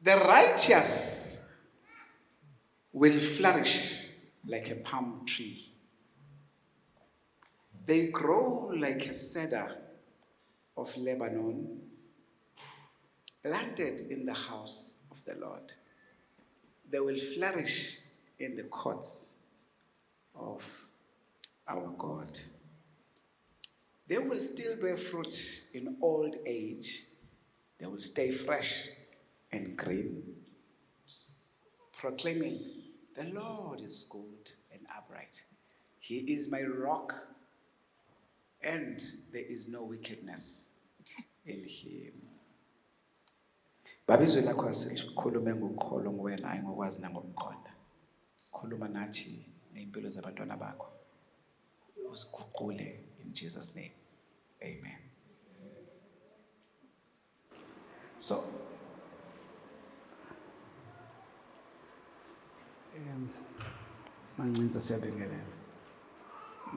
The righteous will flourish like a palm tree. They grow like a cedar of Lebanon, planted in the house of the Lord. They will flourish in the courts of our God. They will still bear fruit in old age. They will stay fresh and green, proclaiming, the Lord is good and upright. He is my rock, and there is no wickedness in him. Baba, izwi lakho asikhulume ngokukholo nguwena, hayi ngokwazi nangokuqonda. Khuluma nathi neimpilo zabantwana bakho. Uziguqule in Jesus' name. Amen. So, Mancinza siyabingelela.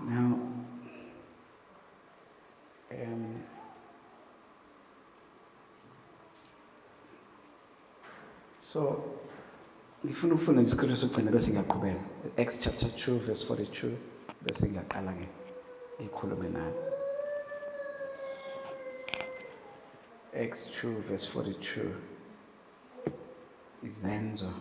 Now, so ngifuna ufuna isikolo sokugcina bese ngiyaqhubeka. Acts chapter 2 verse 42 bese ngiyaqala ngikhulume nani. Acts 2 verse 42. Izenzo.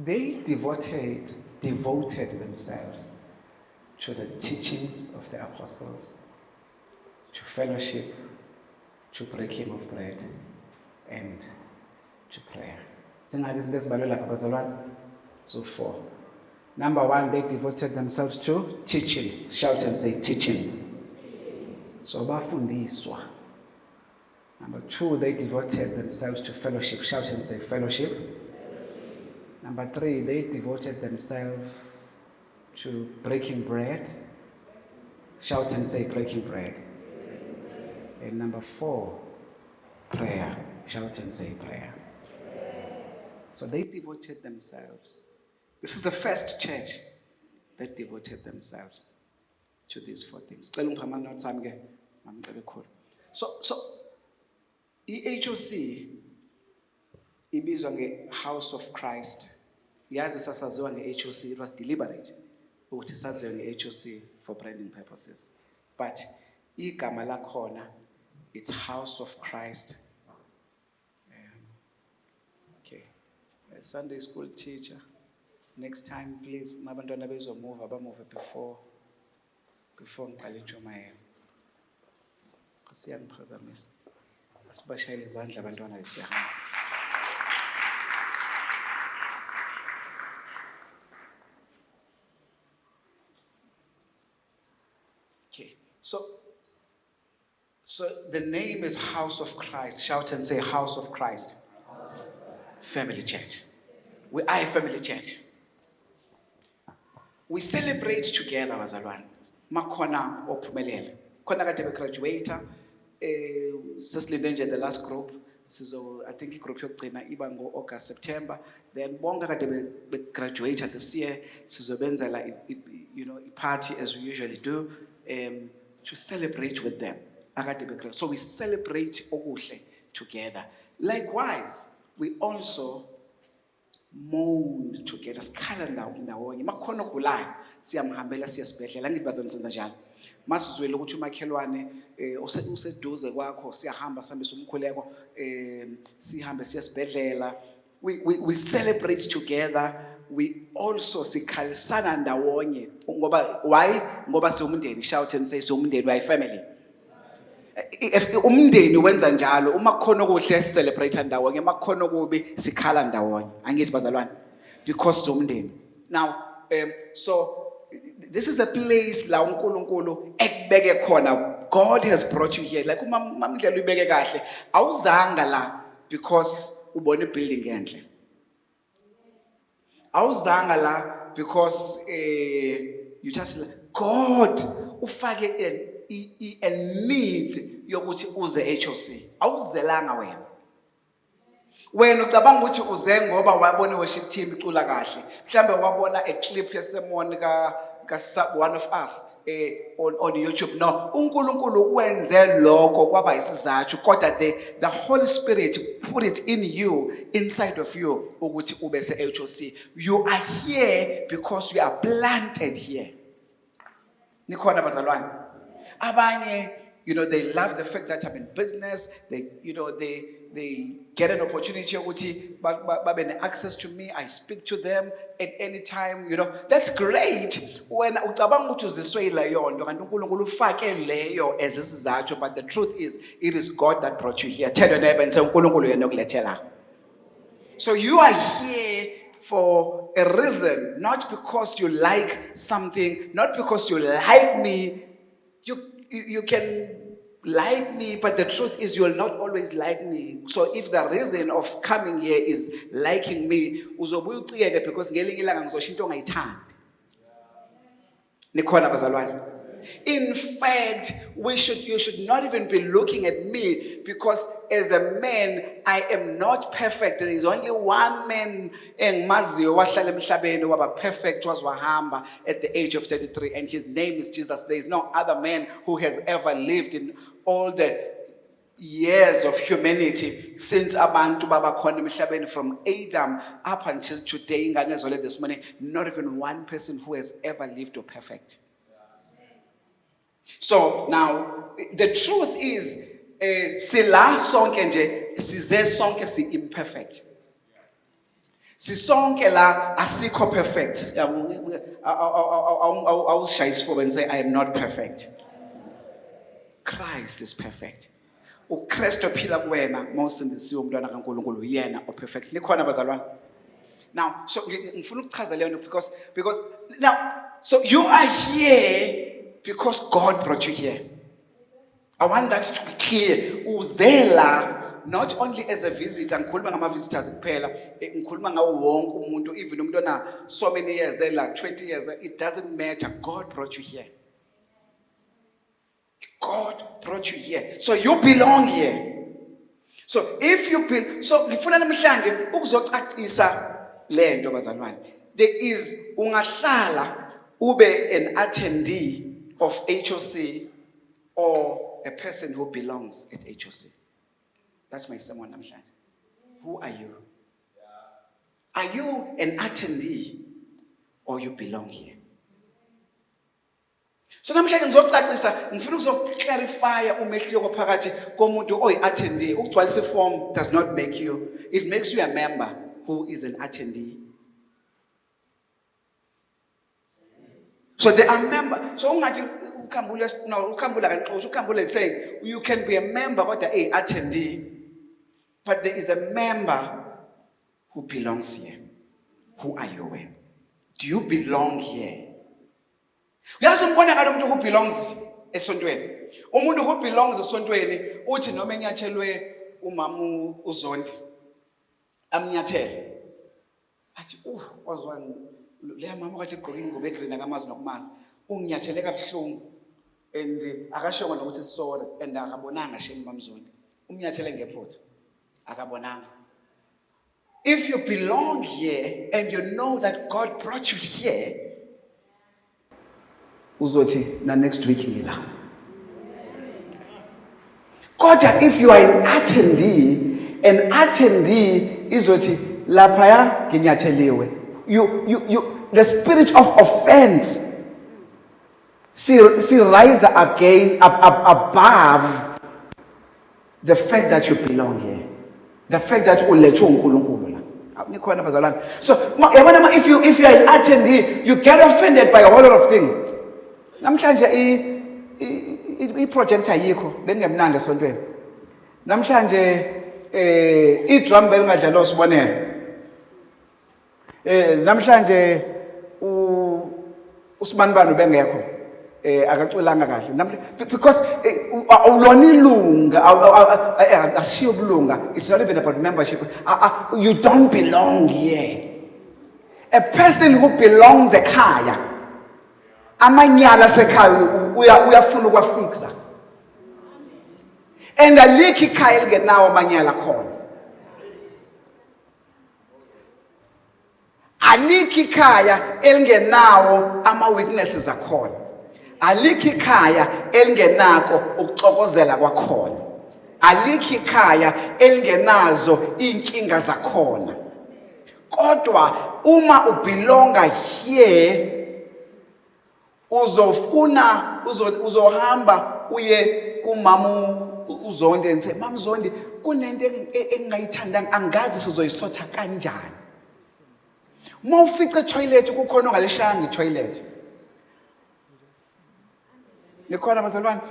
They devoted themselves to the teachings of the apostles, to fellowship, to breaking of bread, and to prayer. So 4. Number 1, they devoted themselves to teachings. Shout and say teachings. So bafundiswa. Number 2, they devoted themselves to fellowship. Shout and say fellowship. Number 3, they devoted themselves to breaking bread. Shout and say breaking bread. And number 4, prayer. Shout and say prayer. So they devoted themselves. This is the first church that devoted themselves to these 4 things. So, HOC ibizwa nge-House of Christ. Yazi sasaziwa nge-HOC, it was deliberate ukuthi saziwe nge-HOC for branding purposes. But igama lakhona, it's House of Christ. Okay. Sunday school teacher, next time please, mabantwana bezomove, abamove before ngiqale intshumayelo. Siyangiphazamisa. Asibashayele izandla abantwana esibehamba. Okay, so the name is House of Christ. Shout and say House of Christ. Family Church. We are a family church. We celebrate together, bazalwane. Makhona ophumelele. Khona kade begraduate, sesilinde nje the last group. I think igroup yokugcina iba ngo-August, September. Then bonke kade begraduate this year, sizobenzela party as we usually do, to celebrate with them. So we celebrate okuhle together. Likewise, we also mourn together. Sikhala ndawonye. Makhona ogulayo siyamhambela siyasibhedlela. Angibazana senza njalo. Masizwele ukuthi umakhelwane useduze kwakho siyahamba sihambisa umkhuleko sihambe siyasibhedlela. We celebrate together. We also sikhalisana ndawonye. Why? Ngoba siwumndeni. Shout and say siwumndeni, we are family. If umndeni wenza njalo, uma kukhona okuhle celebrate ndawonye, uma kukhona okubi sikhala ndawonye. Angithi bazalwane? Because siwumndeni. Now, so this is a place la uNkulunkulu ekubeke khona. God has brought you here. Like mamndlela uyibeke kahle, awuzanga la because ubona ibuilding enhle. Awuzanga la because you just God ufake a need yokuthi uze HOC. Awuzelanga wena. Wena ucabanga ukuthi uze ngoba wabona worship team icula kahle. Mhlambe wabona a clip yesemoni one of us on YouTube. No, uNkulunkulu wenze lokho kwaba isizathu kodwa the Holy Spirit put it in you, inside of you, ukuthi ube se-HOC. You are here because you are planted here. Nikhona bazalwane. Abanye, they love the fact that I'm in business. They get an opportunity ukuthi babe access to me. I speak to them at any time. That's great. When ucabanga ukuthi uziswe leyo nto kanti uNkulunkulu ufake leyo as isizathu, but the truth is, it is God that brought you here. Tell your neighbor and say uNkulunkulu yena okulethela. So you are here for a reason, not because you like something, not because you like me. You can like me, but the truth is you will not always like me. So if the reason of coming here is liking me, uzobuya ucikeke because ngelinye ilanga ngizosho into ongayithandi. Nikhona bazalwane. In fact, you should not even be looking at me, because as a man, I am not perfect. There is only one man engimaziyo wahlala emhlabeni waba perfect, was wahamba at the age of 33, and his name is Jesus. There is no other man who has ever lived in all the years of humanity since abantu babakhona emhlabeni, from Adam up until today. This morning, not even one person who has ever lived or perfect. So now, the truth is, sila sonke nje, size sonke si imperfect. Sisonke la asikho perfect. I will shy for and say, I am not perfect. Christ is perfect. uKristu phila kuwena mawusindisiwe umntwana kaNkulunkulu yena o perfect. Nikhona bazalwane? Now, so ngifuna ukuchaza leyo nto because now, so you are here because God brought you here. I want that to be clear. Uzela not only as a visitor, ngikhuluma ngama visitors kuphela, ngikhuluma ngawo wonke umuntu, even umuntu ona so many years, like 20 years, it doesn't matter. God brought you here. God brought you here. So you belong here. So if you so ngifuna namhlanje ukuzocacisa le nto bazalwane. There is ungahlala ube an attendee of HOC or a person who belongs at HOC. That's my sermon namhlanje. Who are you? Are you an attendee or you belong here? So namhlanje ngizocacisa, ngifuna ukuzoclarify umehluko phakathi komuntu oyi-attendee. Ukugcwalisa form does not make you. It makes you a member who is an attendee. So they are members. So ungathi ukhambula kanqosha, ukhambula is saying you can be a member but a attendee, but there is a member who belongs here. Who are you when? Do you belong here? Uyazi umbona ngalo umuntu who belongs esontweni. Umuntu who belongs esontweni uthi noma enyathelwe umama uZondi amnyathele. Athi wazwani le mama kathi igqoke ingubo egreen akamazi nokumazi. Unginyathele kabuhlungu and akashongo nokuthi sorry and akabonanga shame mamZondi. Umnyathele ngephutha. Akabonanga. If you belong here and you know that God brought you here, uzothi na next week ngila. Kodwa if you are an attendee izothi laphaya nginyatheliwe. The spirit of offense see rise again above the fact that you belong here, the fact that ulethwe uNkulunkulu la. Nikhona bazalwane. So yabona if you are an attendee, you get offended by a whole lot of things. Namhlanje i-project ayikho bengemnandi esontweni. Namhlanje i-drum bell ngadlala osibonela. Namhlanje uSibanibani bengekho akaculanga kahle namhlanje because awulona ilunga ashiyo ubulunga. It's not even about membership. You don't belong here. A person who belongs ekhaya amanyala sekhaya uyafuna ukwafixa, and alikho ikhaya lingenawo amanyala khona. Alikho ikhaya elingenawo ama-weaknesses akhona. Alikho ikhaya elingenako ukuxokozela kwakhona. Alikho ikhaya elingenazo inkinga zakhona. Kodwa uma ubelonga here, uzohamba uye kumama uZondi and say, Mama Zondi, kunento engingayithandanga, angazi sizoyisotha kanjani. Uma ufica etoilet kukhona ongalishayanga itoilet. Nikhona bazalwane?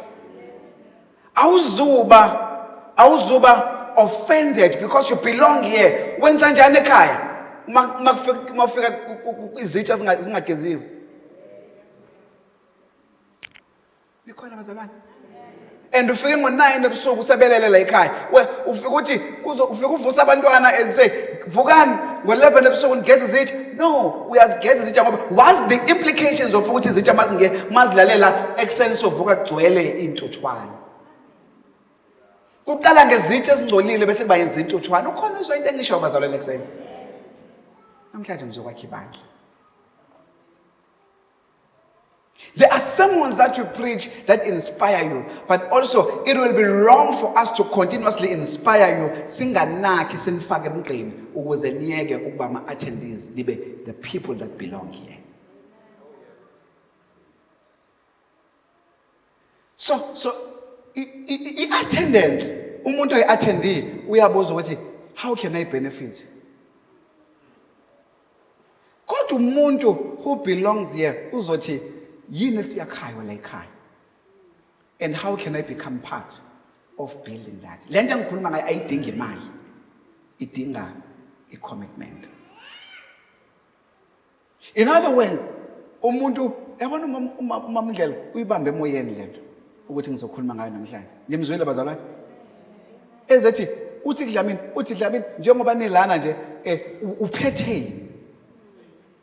Awuzuba offended because you belong here. Wenza njani ekhaya? Mafika izitsha zingageziwe. Nikhona bazalwane? And ufike ngo-9 ebusuku usebelele la ekhaya. Ufike uthi ufike uvusa abantwana and say, vukani ngo-11 ebusuku nigeza izitsha. No, uyazigeza izitsha ngoba what's the implications of ukuthi izitsha mazilalela ekuseni sovuka kugcwele intuthwane. Kuqala ngezitsha ezingcolile bese bayenza intuthwane. Ukhona uzwa into engisho bazalwane ekuseni. Namhlanje ngizokwakha ibandla. There are sermons that you preach that inspire you, but also it will be wrong for us to continuously inspire you. Singanaki sinifake emgqeni ukuze niyeke ukuba ama-attendees libe the people that belong here. So i-attendance, umuntu oyi-attendee uyabuza ukuthi how can I benefit? Kodwa umuntu who belongs here uzothi yini siyakhayo la ekhaya, and how can I become part of building that? Le nto engikhuluma ngayo ayidingi imali, idinga i-commitment. In other words, umuntu yabona umama Ndlela uyibambe emoyeni le nto ukuthi ngizokhuluma ngayo namhlanje. Nimzwile bazalwane? Ezethi uthi Dlamini njengoba nilana nje uphetheni.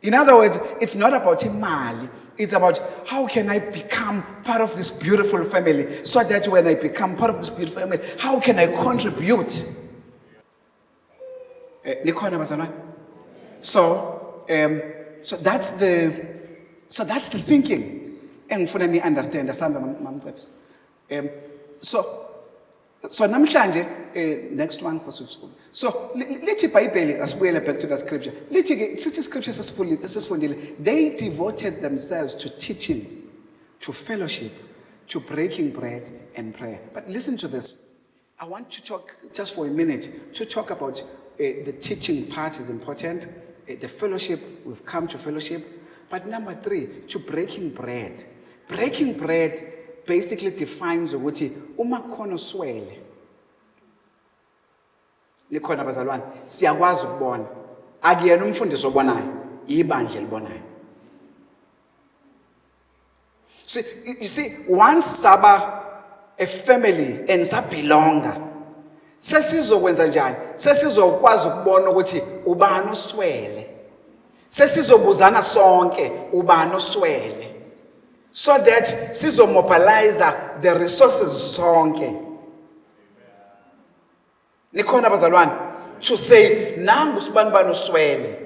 In other words, it's not about imali. It's about how can I become part of this beautiful family, so that when I become part of this beautiful family, how can I contribute? Nikhona bazalwane? So that's the thinking. Engifuna ni understand asambe mamcebisi. So namhlanje next one because so lithi iBhayibheli asibuyele back to the scripture. Lithi ke sithi scripture sesifundile, they devoted themselves to teachings, to fellowship, to breaking bread and prayer. But listen to this. I want to talk just for a minute to talk about the teaching part is important. The fellowship, we've come to fellowship. But number 3, to breaking bread. Breaking bread basically defines ukuthi uma khona uswele. Nikhona bazalwane, siyakwazi ukubona. Akuyena umfundisi obonayo, ibandla elibonayo. So you see, once saba a family and sabelonga, sesizokwenza njani? Sesizokwazi ukubona ukuthi ubani oswele. Sesizobuzana sonke ubani oswele. So that sizomobilize the resources sonke. Nikhona bazalwane, to say nangu sibanibani uswele.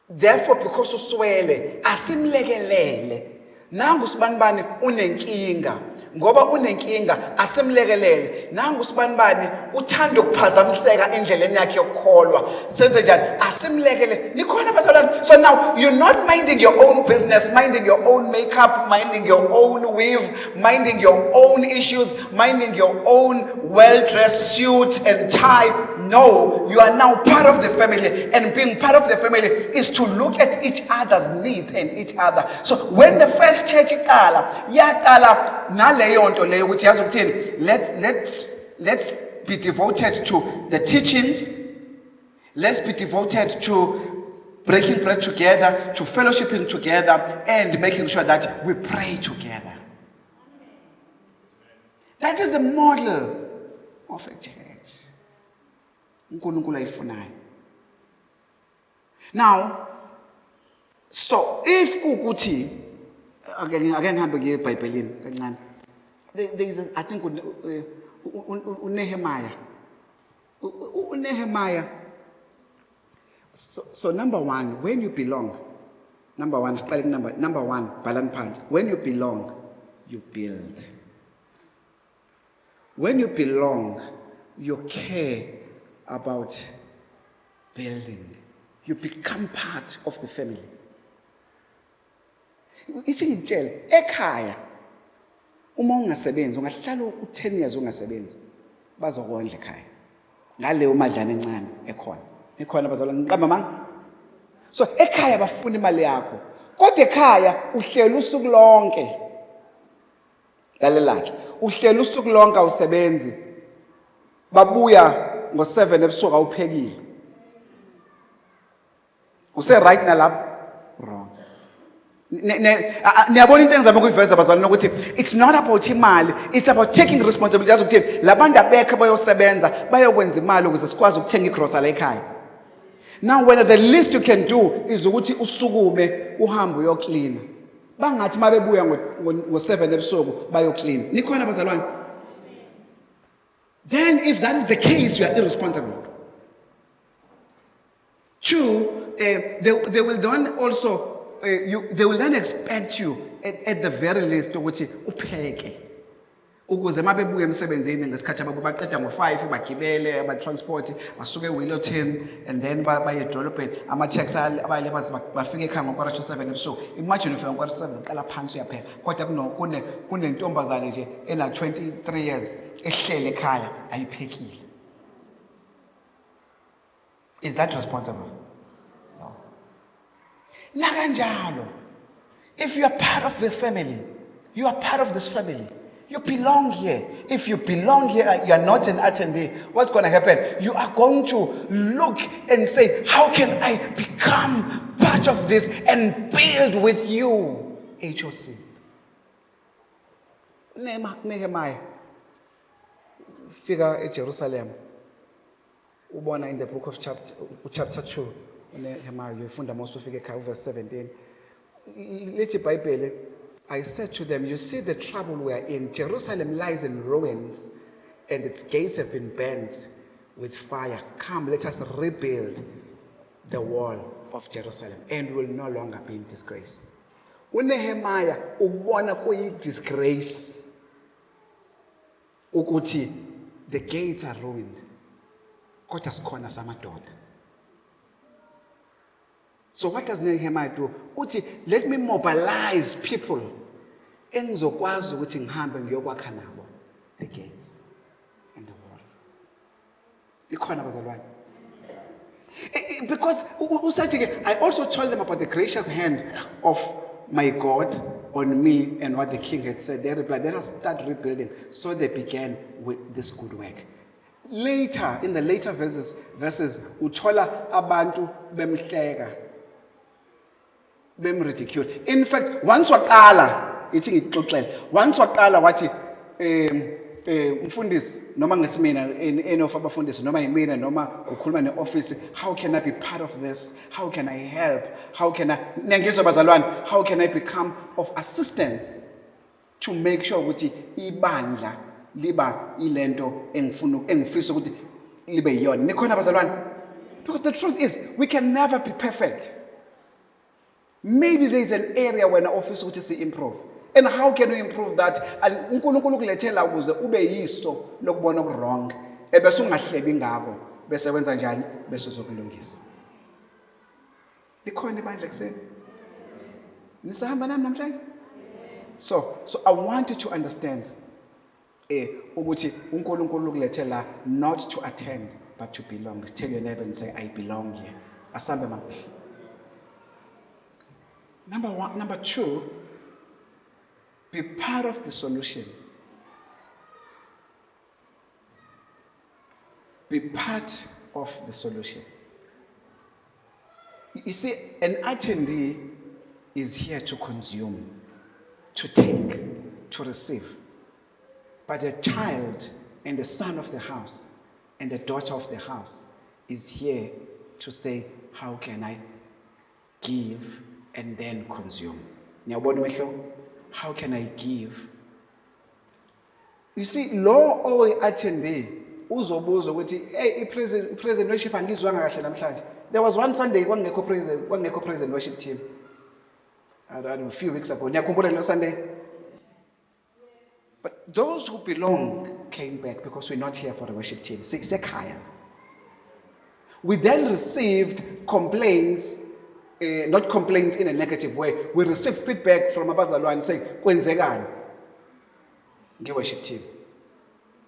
Therefore because uswele asimlekelele. Nangu sibanibani unenkinga. Ngoba unenkinga asimlekelele. Nangu sibanibani uthanda ukuphazamiseka endleleni yakhe yokukholwa. Senze njani? Asimlekelele. Nikhona bazalwane. So now you're not minding your own business, minding your own makeup, minding your own weave, minding your own issues, minding your own well-dressed suit and tie. No, you are now part of the family, and being part of the family is to look at each other's needs and each other. So when the first church yaqala naleyo nto leyo ukuthi yazi ukuthini, let's be devoted to the teachings, let's be devoted to breaking bread together, to fellowshipping together, and making sure that we pray together. That is the model of a church. Now, so if kukuthi again hambe ngeBhayibhelini kancane, there is I think uNehemiah So number one, when you belong, number one, Balan Pants, when you belong, you build. When you belong, you care about building. You become part of the family. Isingitshela ekhaya uma ungasebenzi ungahlala u10 years ungasebenzi bazokondla ekhaya ngale umadlana encane ekhona bazalwane ngiqamba manga. So ekhaya bafuna imali yakho kodwa ekhaya uhlela usuku lonke lalelakhe uhlela usuku lonke awusebenzi babuya ngo7 ebusuku awuphekile use right nalapho wrong. Niyabona into engizama ukuyiveza bazalwane ukuthi it's not about imali, it's about taking responsibility. Yazi ukuthini labantu abekho bayosebenza bayokwenza imali ukuze sikwazi ukuthenga igrocery la ekhaya. Now when the least you can do is ukuthi usukume uhambe uyoclean. Bangathi mabebuya ngo7 ebusuku bayoclean. Nikhona bazalwane? Then if that is the case, you are irresponsible. Two, they will then also they will then expect you at the very least ukuthi upheke ukuze mabebuya emsebenzini ngesikhathi baqeda ngo5 bagibele abatransport basuke eWilloton and then baye edolobheni ama-taxi abale bafike ekhaya ngo7 ebusuku. Imagine ufika ngo7 uqala phansi uyapheka kodwa kunentombazane nje ena 23 years ehlele ekhaya ayiphekile. Is that responsible? No. Nakanjalo. If you are part of the family, you are part of this family. You belong here. If you belong here, you are not an attendee. What's going to happen? You are going to look and say, how can I become part of this and build with you? HOC. Nehemiah. Figure in Jerusalem. Ubona in the book of chapter 2. Nehemiah, you find most of verse 17. Let's Bible. I said to them, you see the trouble we are in. Jerusalem lies in ruins, and its gates have been burned with fire. Come, let us rebuild the wall of Jerusalem, and will no longer be in disgrace. When Nehemiah ubona kuyi disgrace, ukuthi the gates are ruined. Kodwa sikhona samadoda. So what does Nehemiah do? Uthi, let me mobilize people engizokwazi ukuthi ngihambe ngiyokwakha nabo the gates and the wall. Ikhona bazalwane. Because I also told them about the gracious hand of my God on me and what the king had said. They replied, let us start rebuilding. So they began with this good work. Later, in the later verses, uthola abantu bemhleka. Ridicule. In fact, once waqala wathi umfundisi noma ngesimina enofa abafundisi noma yimina noma ukhuluma neoffice, how can I be part of this? How can I help? How can I become of assistance to make sure ukuthi ibandla liba ilento engifisa ukuthi libe yiyona. Nikhona bazalwane? Because the truth is we can never be perfect. Maybe there is an area where an office which is improve. And how can we improve that? And uNkulunkulu kulethela ukuze ube yiso lokubona wrong. Ebese ungahlebi ngabo bese wenza njani bese uzokulungisa. Likhona ibandla kuseni? Nisahamba nami namhlanje? So I want you to understand ukuthi uNkulunkulu kulethela not to attend but to belong. Tell your neighbor and say, I belong here. Asambe mama. Number two, be part of the solution. Be part of the solution. You see, an attendee is here to consume, to take, to receive. But a child and the son of the house and the daughter of the house is here to say, how can I give and then consume? How can I give? You see, law or attendee uzobuza ukuthi hey i-praise and worship angizwanga kahle namhlanje. There was one Sunday kwangekho praise and worship team. I don't know, a few weeks ago. Niyakhumbula lo Sunday? But those who belong came back because we're not here for the worship team. Sekhaya. We then received complaints, not complaints in a negative way. We received feedback from abazalwane saying, "Kwenzekani nge-worship team."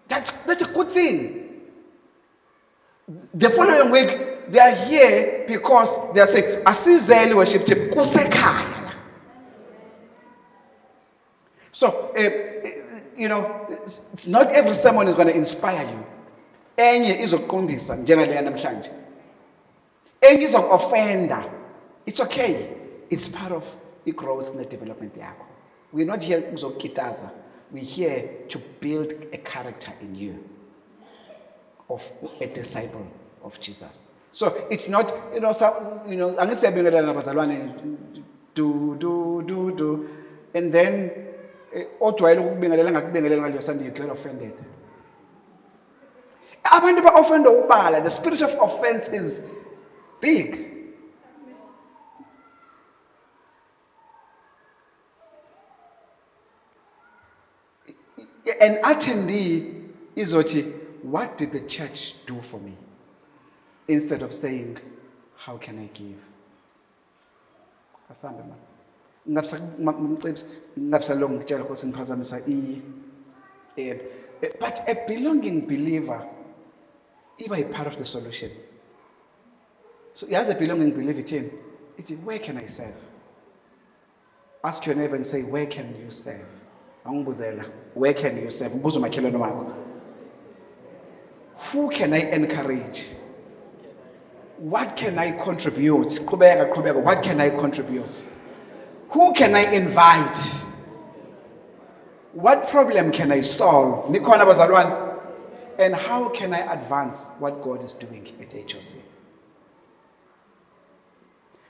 That's a good thing. The following week, they are here because they are saying, "Asizele worship team kusekhaya." So, it's not every sermon is going to inspire you. Enye izokuqondisa njengaleya namhlanje. Enye izoku-offenda. It's okay. It's part of the growth and the development yakho. We're not here ukuzokukitaza. We're here to build a character in you of a disciple of Jesus. So it's not, angisiyabingelela nabazalwane do and then odwayele ukubingelela ngakubingelela ngaleyo Sunday you get offended. Abantu ba-offend ubala. The spirit of offense is big. An attendee izothi, what did the church do for me? Instead of saying, how can I give? Asambe man. But a belonging believer, iba a part of the solution. So as a belonging believer, it's where can I serve? Ask your neighbor and say, where can you serve? Where can you serve? Who can I encourage? What can I contribute? What can I contribute? Who can I invite? What problem can I solve? And how can I advance what God is doing at HOC?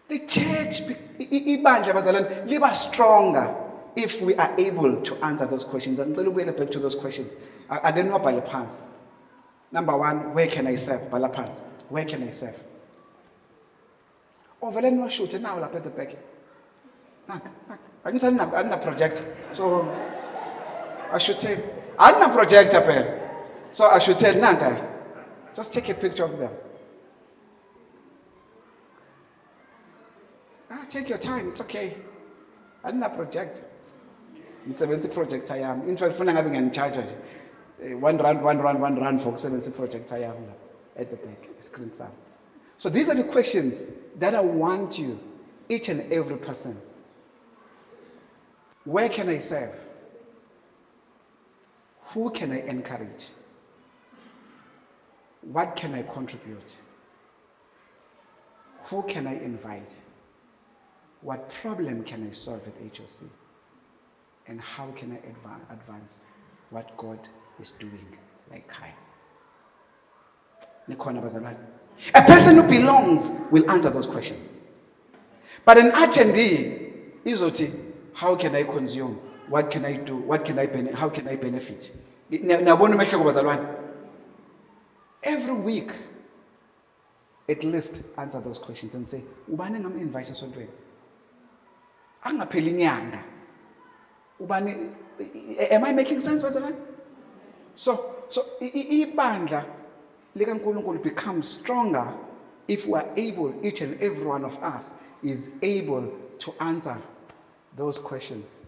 The church, ibandla bazalwane, liba stronger if we are able to answer those questions. And ngicela back to those questions. Again, number one, where can I serve? Where can I serve? Oh, vele niwashuthe nawo lapha at the back. I'm not project. So I should tell. I'm not projector pen. So I should tell Nankai. Just take a picture of them. Take your time. It's okay. I'm not project. It's a project I am. In fact, I'm having a charge. One run for 70 project I am at the back. Screen sound. So these are the questions that I want you, each and every person. Where can I serve? Who can I encourage? What can I contribute? Who can I invite? What problem can I solve at HOC? And how can I advance what God is doing like Kai? A person who belongs will answer those questions. But an attendee is how can I consume? What can I do? How can I benefit? Every week, at least answer those questions and say, ubani ngam invite esontweni? Angapheli inyanga. Ubani, am I making sense, bazalwane? So ibandla likaNkulunkulu becomes stronger if we are able, each and every one of us is able to answer those questions.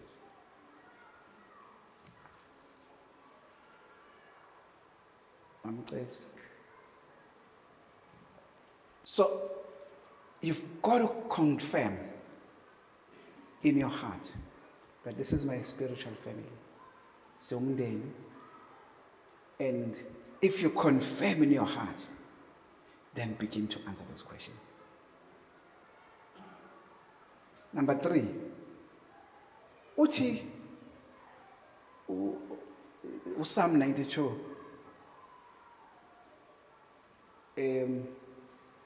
So you've got to confirm in your heart that this is my spiritual family. And if you confirm in your heart, then begin to answer those questions. Number 3, uthi Psalm 92.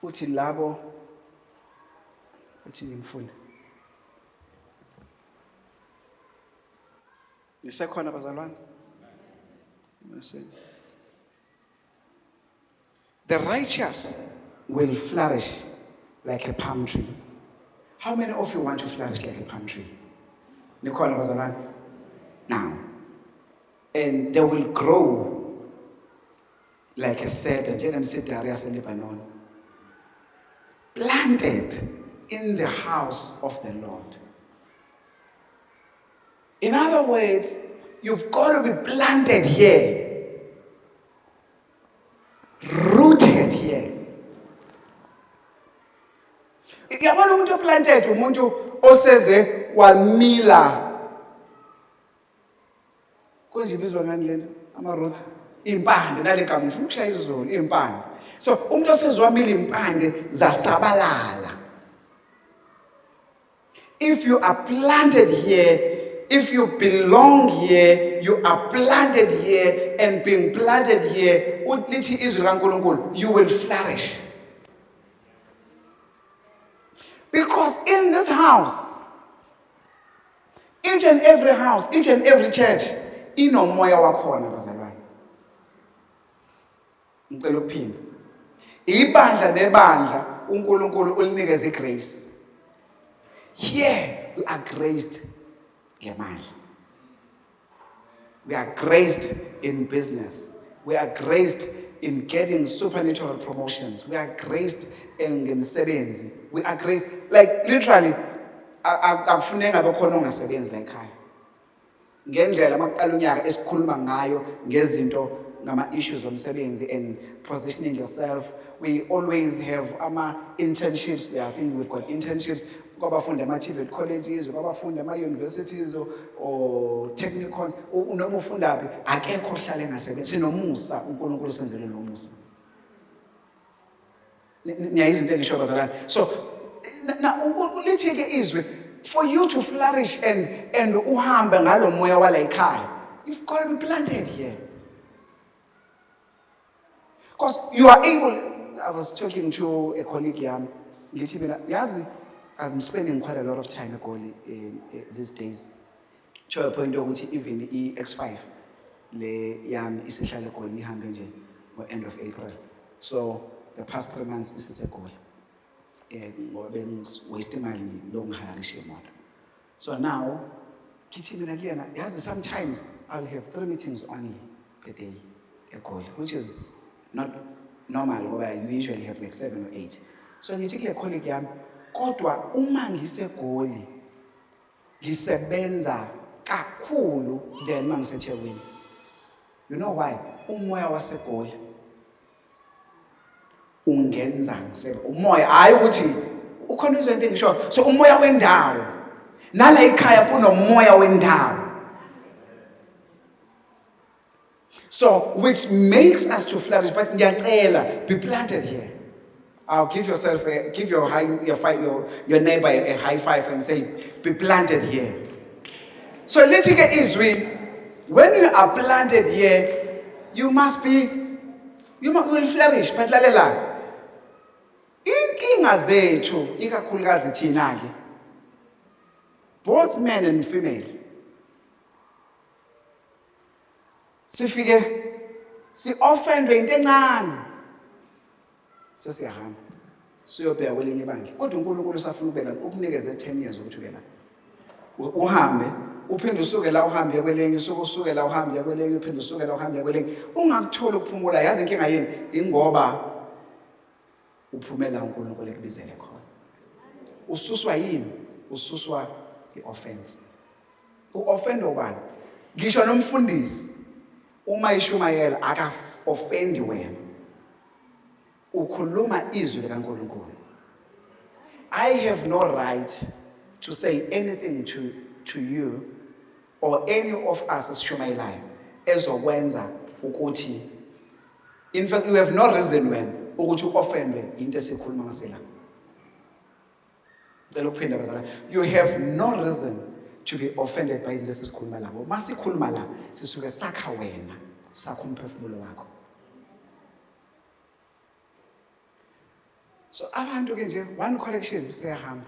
Uthi labo uthi ngimfunda. Nisekhona bazalwane? The righteous will flourish like a palm tree. How many of you want to flourish like a palm tree? Nikhona bazalwane? Now, and they will grow like a cedar, njengemsedari yaseLebanon, planted in the house of the Lord. In other words, you've got to be planted here, rooted here. Yabona umuntu oplanted umuntu oseze wamila. Konje ibizwa ngani lento? Ama roots, impande nale gama ufuna ukushaya isiZulu, impande. So umuntu osezwamila impande zasabalala. If you are planted here, if you belong here, you are planted here, and being planted here, ulithi izwi kaNkulunkulu, you will flourish. Because in this house, each and every house, each and every church, inomoya wakhona bazalwane. Ngicela ukuphinda. Ibandla nebandla uNkulunkulu ulinikeza igrace. Here we are graced ngemali. We are graced in business. We are graced in getting supernatural promotions. We are graced in ngemsebenzi. We are graced, like literally, akufuneka bekhona ongasebenzi la ekhaya. Ngendlela makuqala unyaka esikhuluma ngayo ngezinto ngama-issues omsebenzi and positioning yourself. We always have internships there. I think we've got internships. Kwabafundi ama-TVET colleges, kwabafundi ama-universities or technicals, noma ufunda phi, akekho ohlala engasebenzi. Sinomusa, uNkulunkulu senzele lo musa. Niyayizwa into engisho bazalwane. So, lithi-ke izwi, for you to flourish and uhambe ngalo moya wala ekhaya, you've got to be planted here. Because you are able, I was talking to a colleague yami, ngithi mina, yazi, I'm spending quite a lot of time at Goli these days. To a point ukuthi even X5 le yami isihlale eGoli ihambe nje by end of April. So the past 3 months isiseGoli. Ngoba waste imali lo ngihayarishe imoto. So now kithi mina kuyena, yazi, sometimes I'll have 3 meetings only per day at Goli, which is not normal ngoba you usually have like 7 or 8. So ngithi kule colleague yami, kodwa uma ngiseGoli ngisebenza kakhulu than mangiseThekwini. You know why? Umoya waseGoli ungenza ngisebe. Umoya hayi ukuthi ukhona izwe into engisho. So umoya wendawo nala ekhaya kunomoya wendawo. So which makes us to flourish, but ngiyacela, be planted here. I'll give yourself give your neighbor a high five and say, be planted here. So let's take izwi. When you are planted here, you will flourish. But lalela, inkinga zethu ikakhulukazi thina ke, both men and female, sifike si-offendwe into encane, sesiyahamba siyobheka kwelinye ibandla. Kodwa uNkulunkulu usafuna ube la, ukunikeze 10 years ukuthi ube la, uhambe uphinde usuke la uhambe kwelinye, usuke la uhambe kwelinye, uphinde usuke la uhambe kwelinye, ungakutholi ukuphumula. Yazi inkinga yini? Ingoba uphumela uNkulunkulu ekubizele khona. Ususwa yini? Ususwa i-offense. U-offend ubani? Ngisho nomfundisi uma ishumayela aka-offendi wena, ukhuluma izwi likaNkulunkulu. I have no right to say anything to you or any of us as esishumayelayo ezokwenza ukuthi, in fact you have no reason when ukuthi u-offendwe into esikhuluma ngasela. Ngicela ukuphinda bazalwane, you have no reason to be offended by izinto esisikhuluma la. Masikhuluma la sisuke sakha wena, sakha umphefumulo wakho. So abantu ke nje, one correction usiyahamba,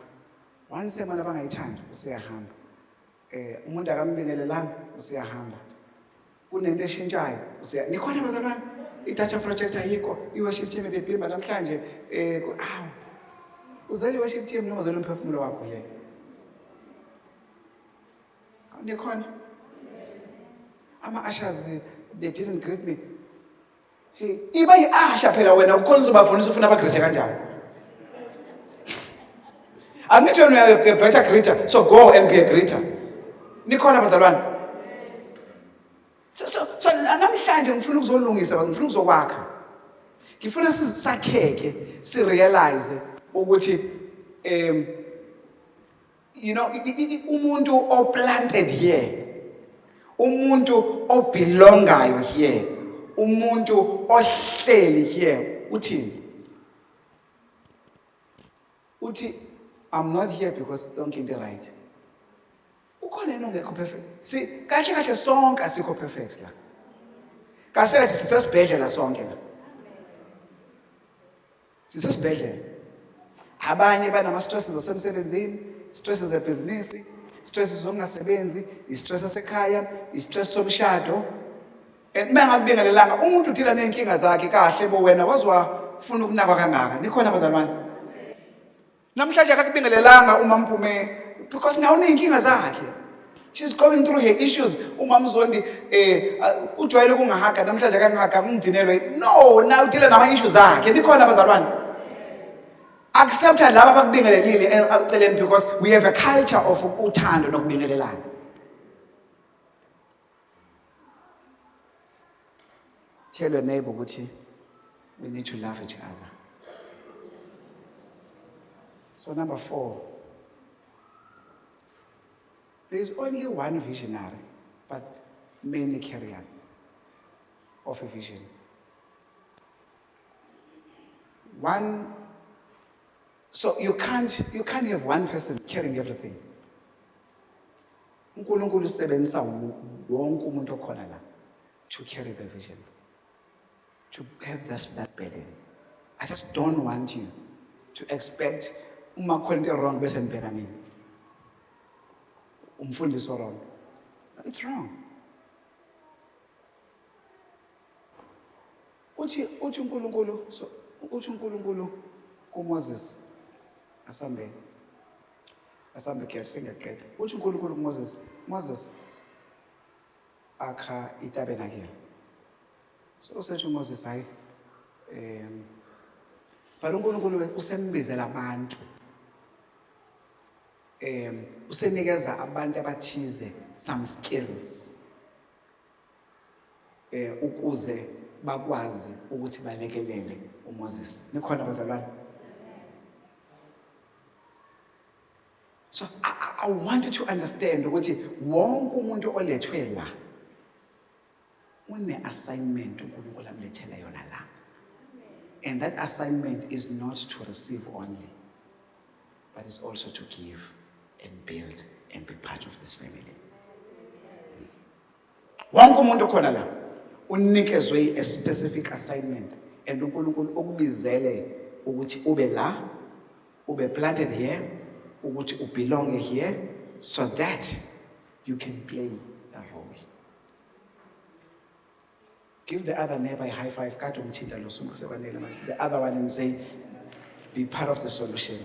one sermon abangayithandi usiyahamba, umuntu akambingelelanga usiyahamba, kunento eshintshayo nikhona bazalwane. i-data project ayikho, i-worship team ibibhimba namhlanje, uzele i-worship team noma uzele umphefumulo wakho yena. Nikhona? Ama-ushers, they didn't greet me. Hey, iba yi-usher phela wena, ukhona uzobafundisa ufuna abagreethe kanjani. I'm not sure you're a better greeter, so go and be a greeter. Nikhona bazalwane? So namhlanje ngifuna ukuzolungisa, ngifuna ukuzokwakha. Ngifuna sakheke, si-realize ukuthi you know, umuntu oplanted here, umuntu obelongayo here, umuntu ohleli here, uthini? Uthi, I'm not here because yonke into right. Ukhona yena ongekho perfect. Si kahle kahle sonke asikho perfect la. Kahle sisesibhedlela sonke la. Sisesibhedlela. Abanye banama stresses asemsebenzini, stresses ebhizinisi, stresses zokungasebenzi, i-stress esekhaya, i-stress somshado. And mangakubingelelanga umuntu uthila nenkinga zakhe kahle bo wena wazwafuna ukunakwa kangaka. Nikhona abazalwane? Namhlanje akakubingelelanga uma Mphume because now uneyinkinga zakhe. She's going through her issues. Uma Mzondi ujwayele ukungahaga namhlanje akangahaga ungidinelwe. No, na udile nama issues zakhe. Nikhona abazalwane? Accept laba abakubingelelile eceleni because we have a culture of uthando nokubingelelana. Tell your neighbor ukuthi we need to love each other. So number 4, there is only one visionary, but many carriers of a vision. So you can't have one person carrying everything. uNkulunkulu usebenzisa wonke umuntu okhona la to carry the vision, to have that burden. I just don't want you to expect uma khona into wrong bese nibheka mina. Umfundisi wrong. It's wrong. Uthi uNkulunkulu kuMoses asambe ke singaqeda. Uthi uNkulunkulu kuMoses, Moses akha itabernacle. So usethi uMoses hayi but uNkulunkulu usembizela abantu. Usenikeza abantu abathize some skills ukuze bakwazi ukuthi balekelele uMoses. Nikhona abazalwane? So I want you to understand ukuthi wonke umuntu olethwe la une assignment uNkulunkulu amlethela yona la. And that assignment is not to receive only, but it's also to give and build and be part of this family. Wonke umuntu khona la unikezwe a specific assignment, and uNkulunkulu ukubizele ukuthi ube la, ube planted here, ukuthi ubelong here, so that you can play a role. Give the other neighbor a high five, the other one, and say, be part of the solution.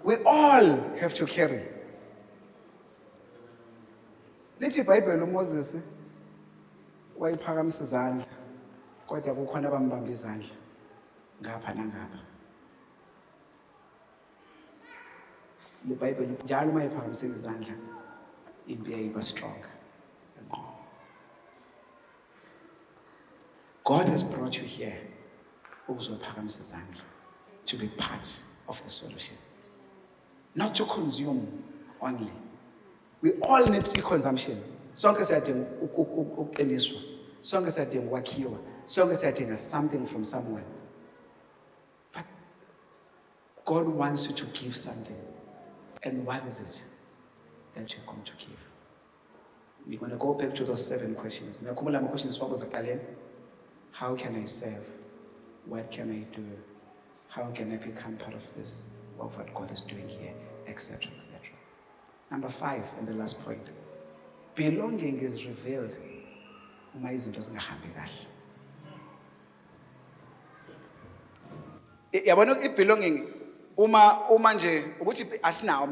We all have to carry. Lithi iBhayibheli uMoses wayiphakamisa izandla kodwa kukhona abambamba izandla ngapha nangapha. IBhayibheli njalo uma iphakamisile izandla impi yayiba stronger. God has brought you here ukuzophakamisa izandla, to be part of the solution. Not to consume only. We all need consumption. Sonke siyadinga ukuqeniswa. Sonke siyadinga ukwakhiwa. Sonke siyadinga something from someone. But God wants you to give something. And what is it that you're going to give? We're going to go back to those 7 questions. How can I serve? What can I do? How can I become part of this? of what God is doing here, etc., etc. Number 5, and the last point. Belonging is revealed uma izinto zingahambi kahle. Yabona ibelonging uma nje ukuthi asinawo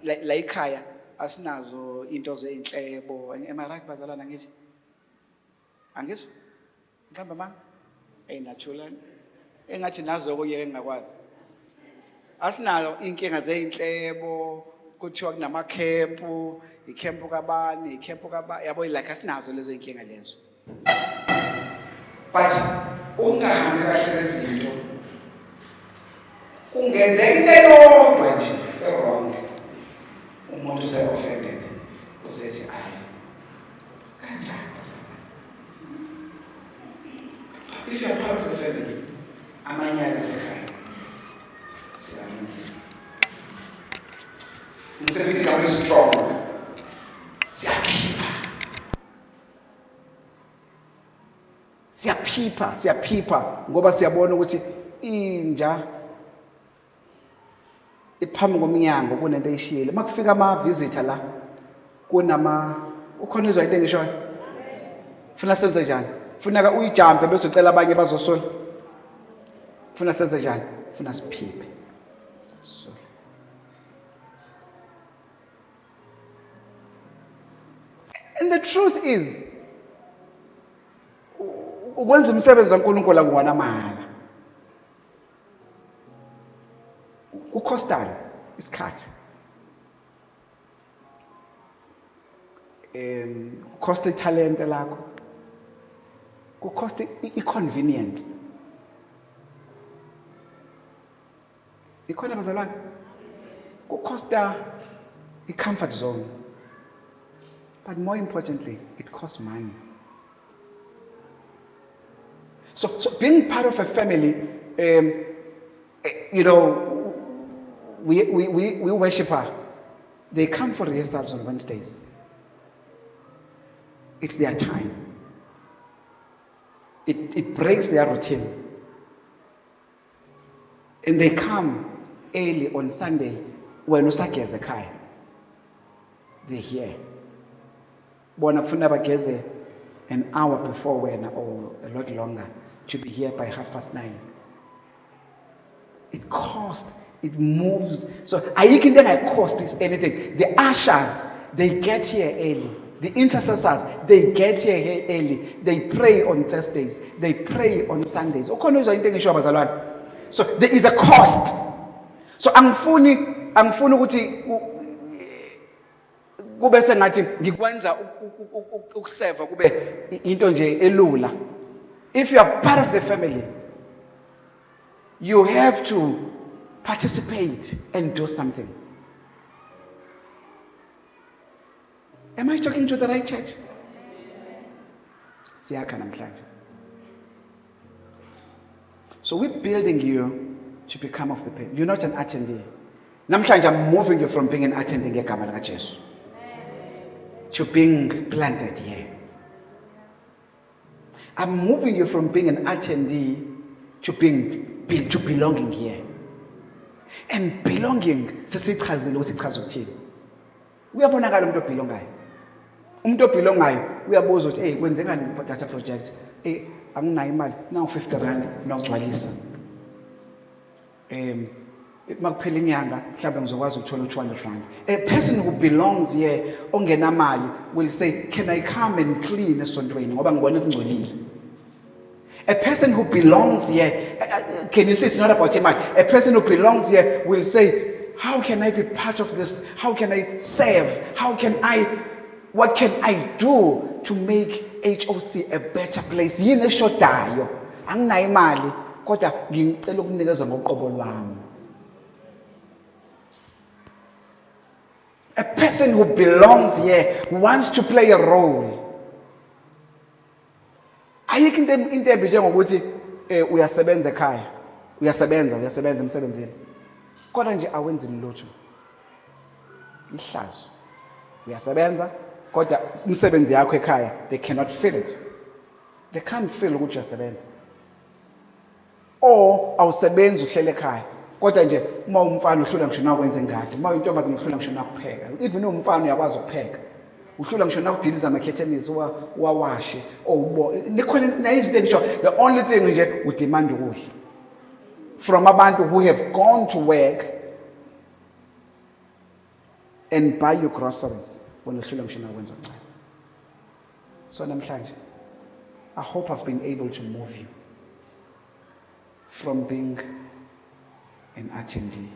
la ekhaya asinazo into zeinhlebo. Am I right bazalwana ngithi? Angisho? Mhlamba ma? Naturally. Engathi nazo okuyeke ngakwazi. Asinazo inkinga zeinhlebo, kuthiwa kunama camp, ikhempu kabani, yabo like asinazo lezo inkinga lezo. But ungahambi kahle izinto ungenzeka into eyodwa nje wrong, umuntu se-offended, usethi ayi kanjani bazalwane. If you are part of the family, amanyala sekhaya siyalungisa, umsebenzi kabe strong, siyaphipha ngoba siyabona ukuthi inja iphambi komnyango kunento eyishiyile. Makufika ama-visitor la ukhona izwa into engishoyo, funa senze njani? Funeka uyijampe bese ucela abanye bazosola. Funa senze njani? Funa siphiphe. So and the truth is ukwenza umsebenzi kaNkulunkulu akuwona mahala. Kukhostana isikhathi. Kukhosta italente lakho. Kukhosta i-convenience. Ikhona bazalwane? Kukhosta i-comfort zone. But more importantly, it costs money. So being part of a family, you know, we worshiper, they come for rehearsals on Wednesdays. It's their time. It breaks their routine. And they come early on Sunday when usageze ekhaya. They're here. Bona kufuna bageze an hour before when, or a lot longer, to be here by 9:30. It costs. It moves. So ayikho into engayicost is anything. The ushers, they get here early. The intercessors, they get here early. They pray on Thursdays. They pray on Sundays. Ukhona uzwa into engisho bazalwane. So there is a cost. So angifuni ukuthi kube sengathi ngikwenza ukuseva kube into nje elula. If you are part of the family, you have to participate and do something. Am I talking to the right church? Siyakha namhlanje. So we're building you to become of the people. You're not an attendee. Namhlanje I'm moving you from being an attendee ngegama lika Jesu to being planted here. I'm moving you from being an attendee to belonging here. And belonging, sesichazile ukuthi ichaza ukuthini. Uyabonakala umuntu obelongayo. Umuntu obelongayo uyabuza ukuthi hey kwenzekani data project? Anginayo imali, nawu 50 rand nogcwalisa. Makuphela inyanga mhlawumbe ngizokwazi ukuthola 200 rand. A person who belongs here ongenamali will say, can I come and clean esontweni ngoba ngibona kungcolile. A person who belongs here, can you see it's not about your money? A person who belongs here will say, how can I be part of this? How can I serve? What can I do to make HOC a better place? Yini eshodayo? Anginayo imali, kodwa ngicela ukunikezwa ngoqobo lwami. A person who belongs here wants to play a role. Ayikho into embi njengokuthi uyasebenza ekhaya, uyasebenza emsebenzini. Kodwa nje awenzi lutho. Ihlazo. Uyasebenza kodwa umsebenzi yakho ekhaya, they cannot feel it. They can't feel ukuthi uyasebenza. Or awusebenzi uhlele ekhaya Kodwa nje uma umfana uhlula ngisho nakwenza ingadi, uma uyintombazane uhlula ngisho nakupheka. Even umfana uyakwazi ukupheka. Uhlula ngisho nakudiliza ama-curtains uwawashe or nikhona nayizinto engisho the only thing nje udemand ukudla. From abantu who have gone to work and buy your groceries when uhlula ngisho nakwenza okuncane. So namhlanje I hope I've been able to move you from being an attendee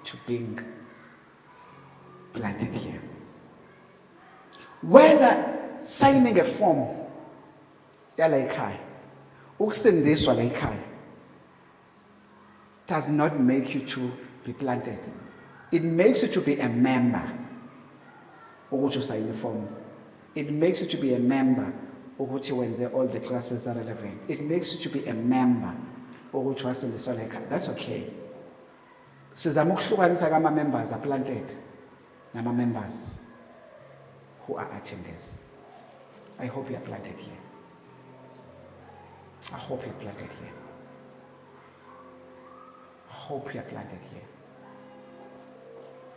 to being planted here. Whether signing a form yala ekhaya, ukusindiswa la ekhaya, does not make you to be planted. It makes you to be a member. Ukuthi usayine form. It makes you to be a member. Ukuthi wenze all the classes are relevant. It makes you to be a member. Ukuthi wasindiswa la ekhaya. That's okay. Sizama ukuhlukanisa kama members are planted nama members who are attenders. I hope you are planted here. I hope you are planted here. I hope you are planted here.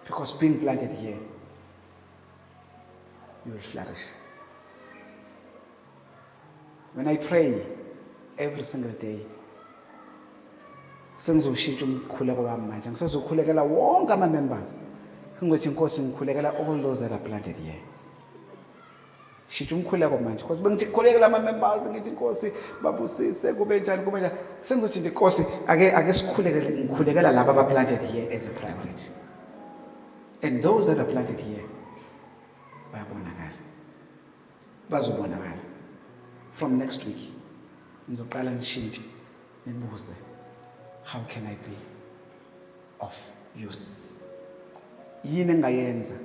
Because being planted here, you will flourish. When I pray every single day, sengizoshintsha umkhuleko wami manje. Ngisezokhulekela wonke ama-members. Ngizothi Nkosi ngikhulekela all those that are planted here. Shintsha umkhuleko manje. Because bengithi khulekela ama-members ngithi Nkosi babusise kube njani kube njani. Sengizothi nje Nkosi ake sikhulekele ngikhulekela laba aba-planted here as a priority. And those that are planted here, bazobonakala. From next week, ngizoqala nishintshe nibuze, how can I be of use? Yini engayenza